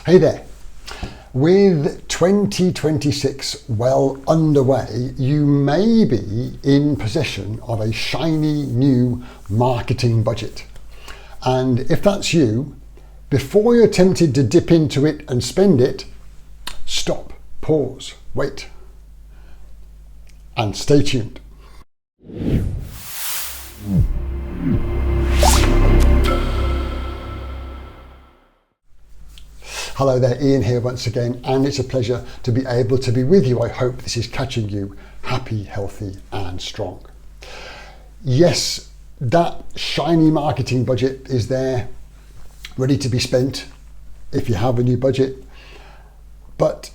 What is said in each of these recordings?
Hey there. With 2026 well underway, you may be in possession of a shiny new marketing budget. And if that's you, before you're tempted to dip into it and spend it, stop, pause, wait, and stay tuned. Hello there, Ian here once again, and it's a pleasure to be able to be with you. I hope this is catching you happy, healthy, and strong. Yes, that shiny marketing budget is there, ready to be spent if you have a new budget. But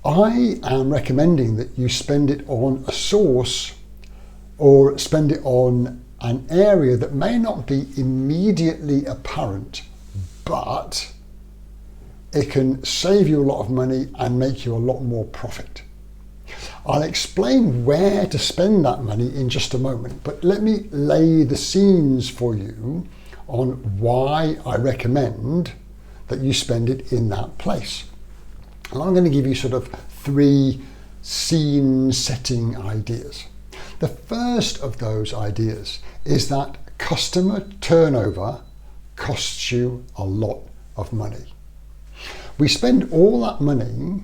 I am recommending that you spend it on a source or spend it on an area that may not be immediately apparent, but it can save you a lot of money and make you a lot more profit. I'll explain where to spend that money in just a moment, but let me lay the scenes for you on why I recommend that you spend it in that place. And I'm going to give you sort of 3 scene setting ideas. The first of those ideas is that customer turnover costs you a lot of money. We spend all that money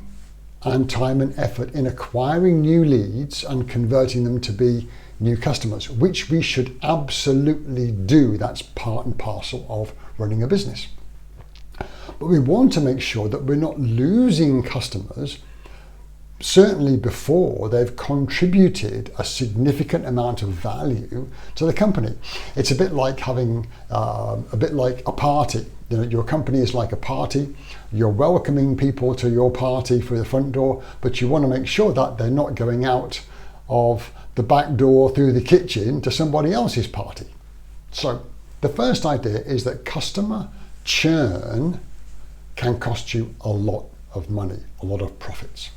and time and effort in acquiring new leads and converting them to be new customers, which we should absolutely do. That's part and parcel of running a business. But we want to make sure that we're not losing customers, certainly before they've contributed a significant amount of value to the company. It's a bit like having a party. You know, your company is like a party. You're welcoming people to your party through the front door, but you want to make sure that they're not going out of the back door through the kitchen to somebody else's party. So the first idea is that customer churn can cost you a lot of money, a lot of profits.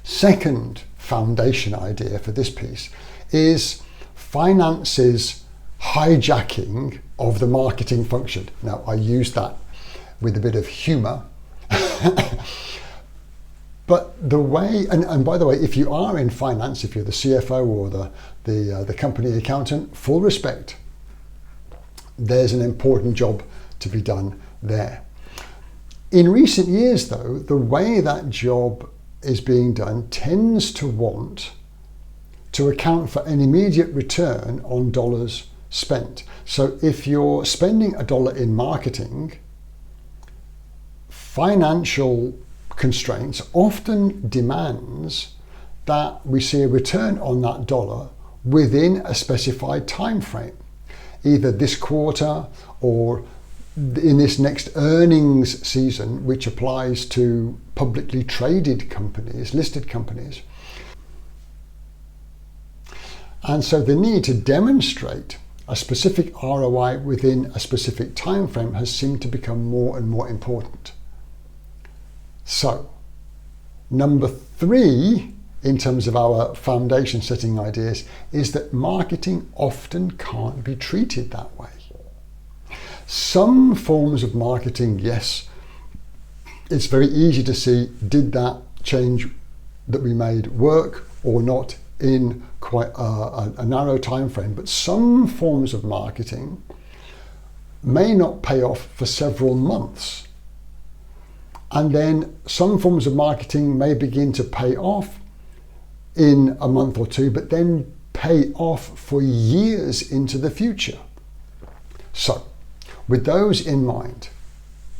Second foundation idea for this piece is finance's hijacking of the marketing function. Now, I use that with a bit of humour. But the way, and by the way, if you are in finance, if you're the CFO or the company accountant, full respect, there's an important job to be done there. In recent years, though, the way that job is being done tends to want to account for an immediate return on dollars spent. So if you're spending $1 in marketing, financial constraints often demands that we see a return on that dollar within a specified time frame, either this quarter or in this next earnings season, which applies to publicly traded companies, listed companies. And so the need to demonstrate a specific ROI within a specific time frame has seemed to become more and more important. So, number 3 in terms of our foundation setting ideas is that marketing often can't be treated that way. Some forms of marketing, yes, it's very easy to see, did that change that we made work or not in quite a narrow time frame. But some forms of marketing may not pay off for several months. And then some forms of marketing may begin to pay off in a month or 2, but then pay off for years into the future. So, with those in mind,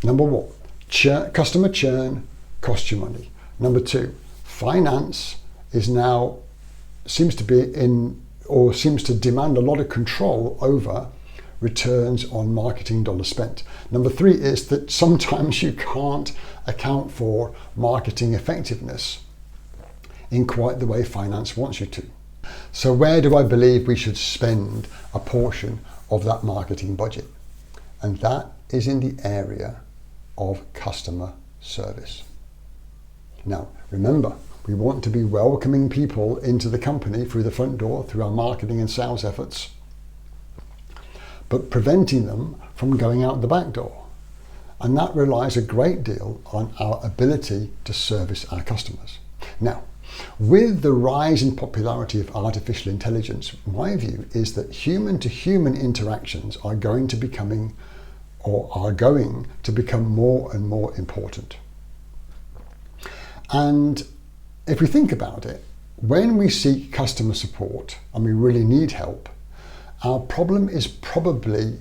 number 1, customer churn costs you money. Number 2, finance is now seems to demand a lot of control over returns on marketing dollars spent. Number 3 is that sometimes you can't account for marketing effectiveness in quite the way finance wants you to. So where do I believe we should spend a portion of that marketing budget? And that is in the area of customer service. Now, remember, we want to be welcoming people into the company through the front door, through our marketing and sales efforts, but preventing them from going out the back door. And that relies a great deal on our ability to service our customers. Now, with the rise in popularity of artificial intelligence, my view is that human-to-human interactions are going to become more and more important. And if we think about it, when we seek customer support and we really need help, our problem is probably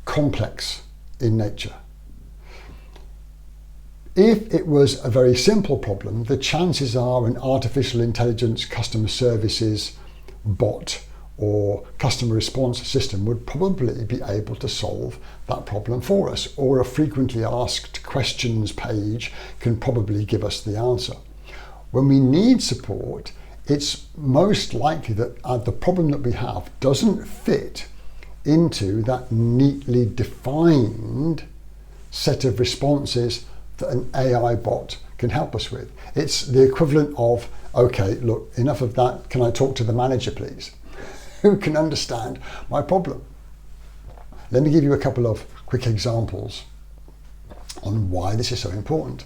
complex in nature. If it was a very simple problem, the chances are an artificial intelligence customer services bot or customer response system would probably be able to solve that problem for us, or a frequently asked questions page can probably give us the answer. When we need support, it's most likely that the problem that we have doesn't fit into that neatly defined set of responses that an AI bot can help us with. It's the equivalent of, okay, look, enough of that. Can I talk to the manager, please? Who can understand my problem? Let me give you a couple of quick examples on why this is so important.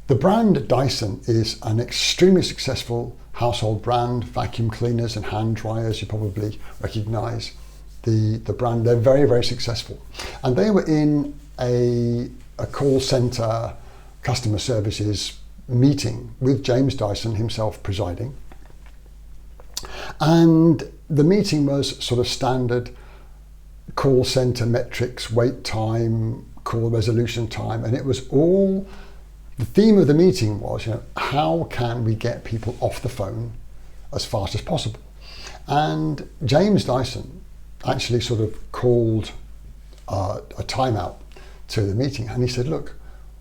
The brand Dyson is an extremely successful household brand, vacuum cleaners and hand dryers. You probably recognize the brand. They're very, very successful. And they were in a call center customer services meeting with James Dyson himself presiding. And the meeting was sort of standard call center metrics, wait time, call resolution time, and it was all, the theme of the meeting was, how can we get people off the phone as fast as possible? And James Dyson actually sort of called a timeout to the meeting, and he said, look,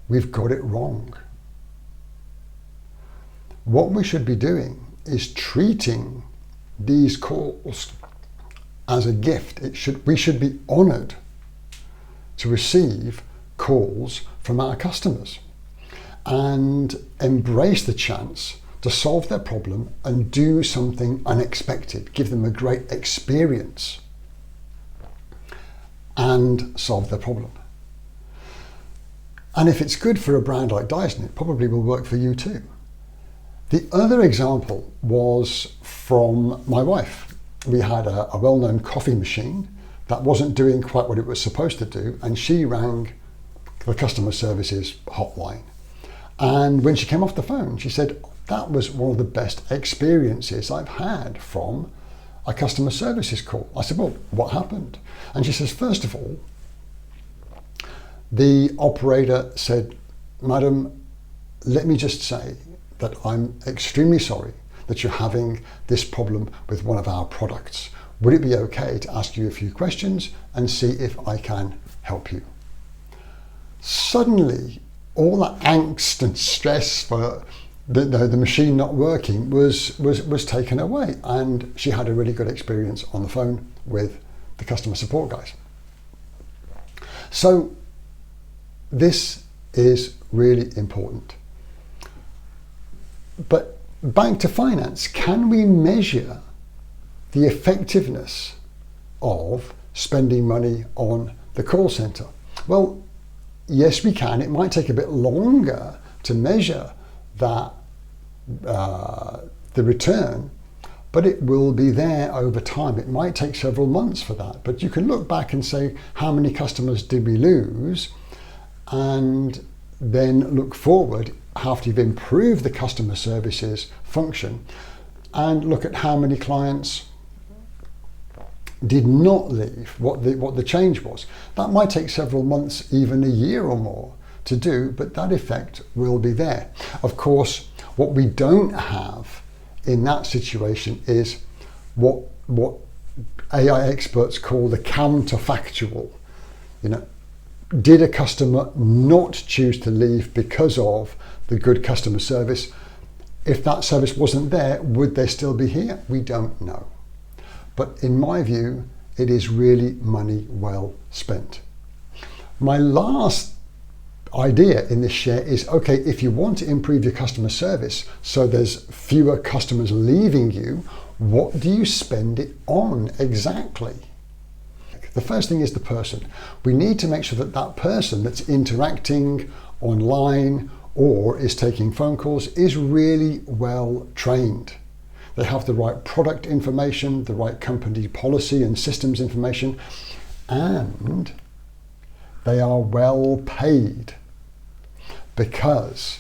we've got it wrong. What we should be doing is treating these calls as a gift. We should be honored to receive calls from our customers and embrace the chance to solve their problem and do something unexpected, give them a great experience and solve their problem. And if it's good for a brand like Dyson, it probably will work for you too. The other example was from my wife. We had a well-known coffee machine that wasn't doing quite what it was supposed to do, and she rang the customer services hotline. And when she came off the phone, she said, that was one of the best experiences I've had from a customer services call. I said, well, what happened? And she says, first of all, the operator said, madam, let me just say that I'm extremely sorry that you're having this problem with one of our products. Would it be okay to ask you a few questions and see if I can help you? Suddenly, all that angst and stress for the machine not working was taken away, and she had a really good experience on the phone with the customer support guys. So this is really important. But back to finance, can we measure the effectiveness of spending money on the call center? Well, yes, we can. It might take a bit longer to measure that the return, but it will be there over time. It might take several months for that, but you can look back and say, how many customers did we lose? And then look forward after you've improved the customer services function and look at how many clients did not leave, what the change was. That might take several months, even a year or more to do, but that effect will be there. Of course, what we don't have in that situation is what AI experts call the counterfactual. Did a customer not choose to leave because of the good customer service? If that service wasn't there, would they still be here? We don't know. But in my view, it is really money well spent. My last idea in this share is, okay, if you want to improve your customer service so there's fewer customers leaving you, what do you spend it on exactly? The first thing is the person. We need to make sure that that person that's interacting online or is taking phone calls is really well trained. They have the right product information, the right company policy and systems information, and they are well paid. Because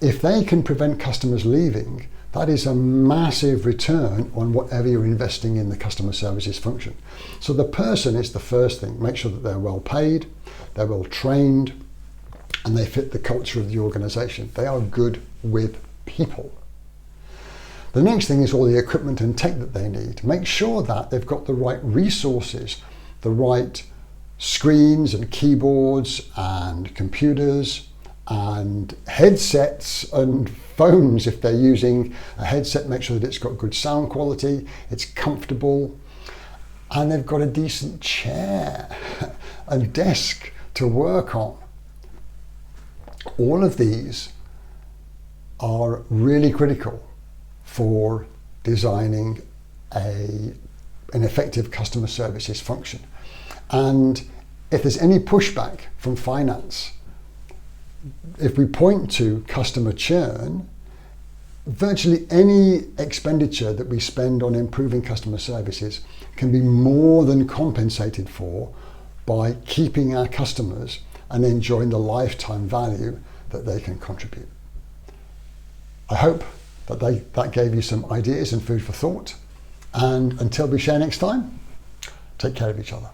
if they can prevent customers leaving, that is a massive return on whatever you're investing in the customer services function. So the person is the first thing. Make sure that they're well paid, they're well trained, and they fit the culture of the organization. They are good with people. The next thing is all the equipment and tech that they need. Make sure that they've got the right resources, the right screens and keyboards and computers and headsets and phones. If they're using a headset, make sure that it's got good sound quality, it's comfortable, and they've got a decent chair and desk to work on. All of these are really critical for designing an effective customer services function. And if there's any pushback from finance, if we point to customer churn, virtually any expenditure that we spend on improving customer services can be more than compensated for by keeping our customers and enjoying the lifetime value that they can contribute. I hope that gave you some ideas and food for thought. And until we share next time, take care of each other.